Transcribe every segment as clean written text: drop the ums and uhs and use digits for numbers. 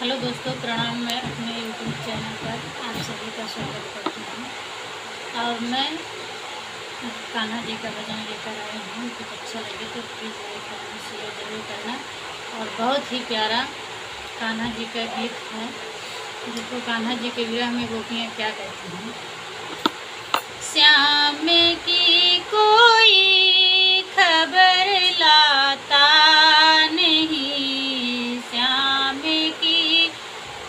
Hello दोस्तों, प्रणाम। मैं अपने यूट्यूब चैनल पर आप सभी का स्वागत करती हूँ। और मैं कान्हा जी का भजन लेकर आई हूँ। कुछ अच्छा लगे तो प्लीज़ लाइक करना, शेयर ज़रूर करना। और बहुत ही प्यारा कान्हा जी का गीत है, जिसको कान्हा जी के विरह में गोपियाँ क्या कहती हैं। श्याम की कोई खबर लाता नहीं, श्याम की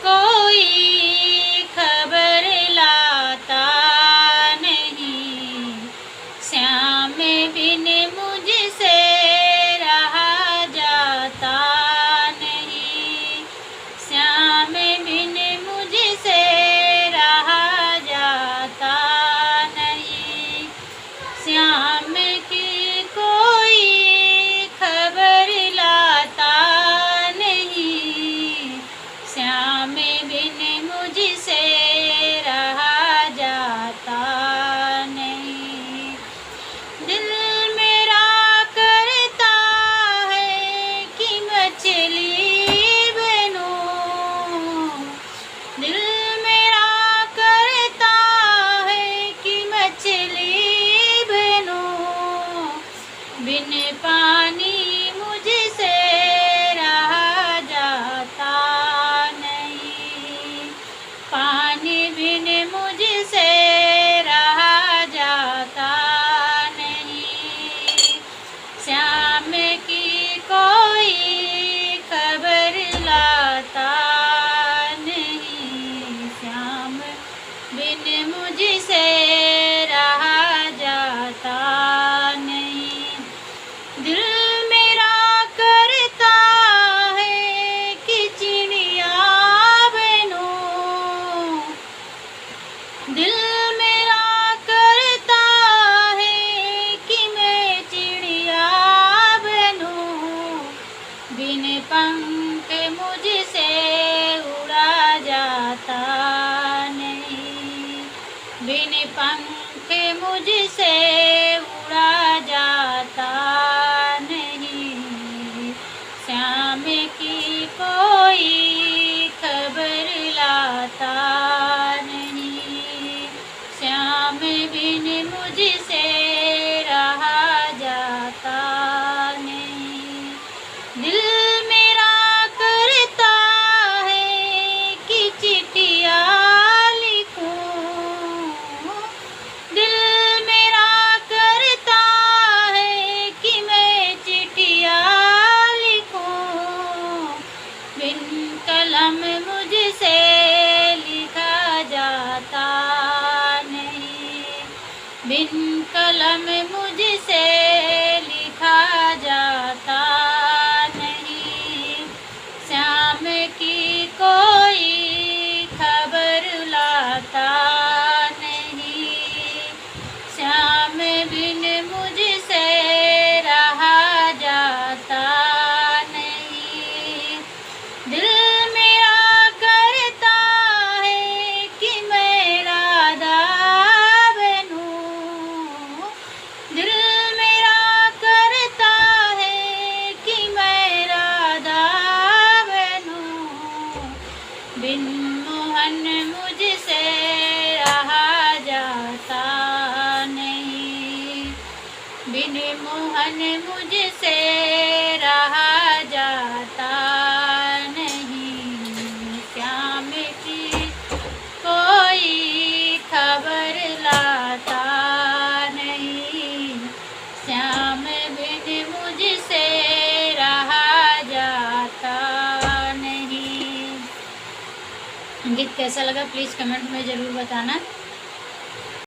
कोई खबर लाता नहीं, श्याम बिन मुझसे रहा जाता नहीं, श्याम बिन मुझसे रहा जाता नहीं, श्याम की कोई खबर लाता नहीं, श्याम बिन मुझसे रहा जाता नहीं। दिल मेरा करता है कि मछली बनूं, दिल मेरा करता है कि मछली बनूं, बिन पानी मुझसे रहा जाता नहीं, पानी बिन मुझसे रहा जाता नहीं, श्याम की कोई खबर लाता नहीं, श्याम बिन मुझसे रहा जाता नहीं। दिल मेरा करता है कि चिड़िया बनूं, दिल मेरा करता है कि मैं चिड़िया बनूं, बिन पंख मुझसे उड़ा जाता नहीं, बिन पंख मुझसे उड़ा जाता नहीं, श्याम की कोई खबर लाता नहीं, श्याम बिन मुझसे रहा जाता नहीं। दिल मेरा करता है कि चिट्ठिया लिखूं, दिल मेरा करता है कि मैं चिट्ठिया लिखूं, बिन कलम मुझसे लिखा जाता नहीं, बिन कलम मुझसे लिखा जाता नहीं, श्याम की कोई खबर लाता नहीं, श्याम बिन मुझसे रहा जाता नहीं। दिल मेरा करता है कि मैं राधा बनूं, दिल मेरा करता है कि मैं राधा बनूं, बिन मोहन मुझसे रहा जाता नहीं, बिन मोहन मुझसे रहा जाता नहीं, श्याम की कोई खबर लाता नहीं, श्याम बिन मुझसे रहा जाता नहीं। गीत कैसा लगा प्लीज़ कमेंट में ज़रूर बताना।